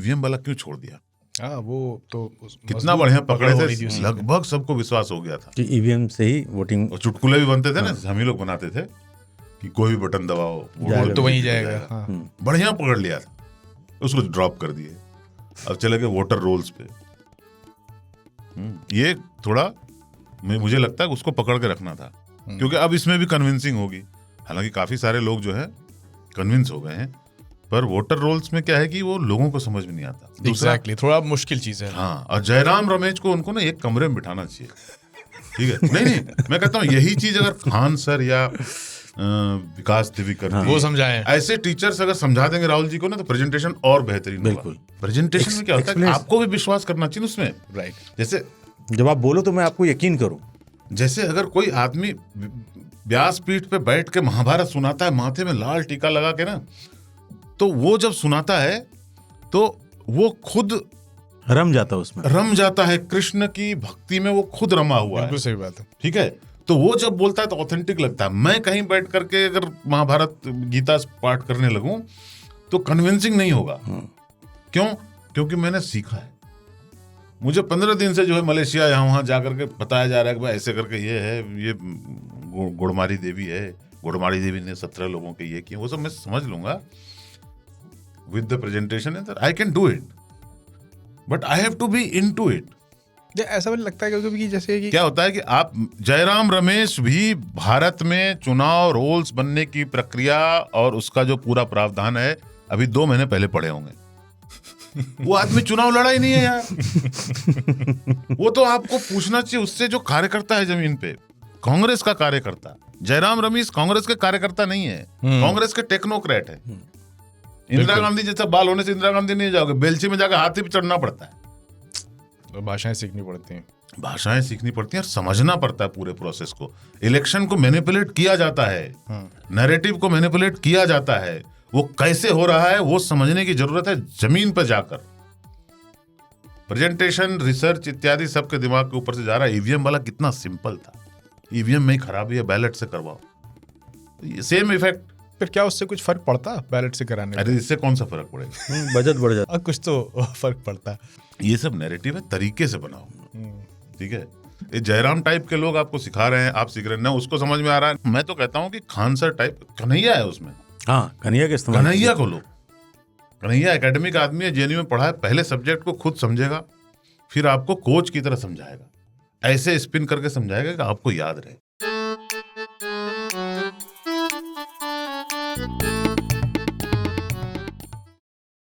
EVM वाला क्यों छोड़ दिया? हाँ, वो तो कितना बढ़िया पकड़े थे, लगभग सबको विश्वास हो गया था कि ईवीएम से ही वोटिंग। और चुटकुले भी बनते थे ना, हम ही लोग बनाते थे कि कोई भी बटन दबाओ वोट तो वहीं जाएगा। हाँ। बढ़िया पकड़ लिया था, उसको ड्रॉप कर दिए, अब चले गए वोटर रोल्स पे। ये थोड़ा मुझे लगता है उसको पकड़ के रखना था, क्योंकि अब इसमें भी कन्विंसिंग होगी। हालांकि काफी सारे लोग जो है कन्विंस हो गए हैं, पर वोटर रोल्स में क्या है कि वो लोगों को समझ में नहीं आता। Exactly, थोड़ा मुश्किल चीज है। हाँ, और जयराम रमेश को उनको ना एक कमरे में बिठाना चाहिए, ठीक है? नहीं, मैं कहता हूँ यही चीज अगर खान सर या विकास देवी करती, वो समझाएं, ऐसे टीचर्स अगर समझा देंगे राहुल जी को ना, तो प्रेजेंटेशन और बेहतरीन। बिल्कुल, प्रेजेंटेशन में क्या होता है, आपको भी विश्वास करना चाहिए उसमें। राइट, जैसे जब आप बोलो तो मैं आपको यकीन करूं। जैसे अगर कोई आदमी व्यासपीठ पे बैठ के महाभारत सुनाता है, माथे में लाल टीका लगा के ना, तो वो जब सुनाता है तो वो खुद रम जाता है, कृष्ण की भक्ति में वो खुद रमा हुआ है। बिल्कुल सही बात है, ठीक है? तो वो जब बोलता है तो ऑथेंटिक लगता है। मैं कहीं बैठ करके अगर महाभारत गीता पाठ करने लगूं तो कन्विंसिंग नहीं होगा। क्यों? क्योंकि मैंने सीखा है। मुझे 15 दिन से जो है मलेशिया यहाँ वहाँ जाकर के बताया जा रहा है कि भाई ऐसे करके ये है, ये गुड़मारी देवी है, गुड़मारी देवी ने 17 लोगों के ये किए, वो सब मैं समझ लूंगा with the presentation that I can do it, but I have to be into it. ऐसा मुझे लगता है क्योंकि जैसे कि क्या होता है कि आप जयराम रमेश भी भारत में चुनाव रोल्स बनने की प्रक्रिया और उसका जो पूरा प्रावधान है अभी 2 महीने पहले पढ़े होंगे। वो आदमी चुनाव लड़ा ही नहीं है यार। वो तो आपको पूछना चाहिए उससे जो कार्यकर्ता है जमीन पे, कांग्रेस का कार्यकर्ता। जयराम रमेश कांग्रेस के कार्यकर्ता नहीं है, कांग्रेस के टेक्नोक्रेट है। इंदिरा गांधी जैसा बाल होने से इंदिरा गांधी नहीं जाओगे, बेलची में जाकर हाथी पे चढ़ना पड़ता है, तो भाषाएं सीखनी पड़ती हैं, भाषाएं सीखनी पड़ती हैं और समझना पड़ता है पूरे प्रोसेस को। इलेक्शन को मैनिपुलेट किया जाता है, नैरेटिव को मैनिपुलेट किया जाता है, वो कैसे हो रहा है वो समझने की जरूरत है जमीन पर जाकर। प्रेजेंटेशन, रिसर्च इत्यादि सबके दिमाग के ऊपर से जा रहा है। ईवीएम वाला कितना सिंपल था, ईवीएम में ही खराबी है, बैलेट से करवाओ, सेम इफेक्ट। फिर क्या उससे कुछ फर्क पड़ता बैलेट से कराने? अरे इससे कौन सा फर्क पड़ेगा? बजट बढ़ जाता, कुछ तो फर्क पड़ता है। ये सब नैरेटिव है, तरीके से बनाओ, ठीक है? ये जयराम टाइप के लोग आपको सिखा रहे हैं, आप सीख रहे हैं ना, उसको समझ में आ रहा है। मैं तो कहता हूँ कि खान सर टाइप कन्हैया है उसमें। हाँ, कन्हैया के इस्तेमाल, कन्हैया को लो, कन्हैया एकेडमिक आदमी है, जेएनयू में पढ़ा है, पहले सब्जेक्ट को खुद समझेगा, फिर आपको कोच की तरह समझाएगा, ऐसे स्पिन करके समझाएगा कि आपको याद रहे।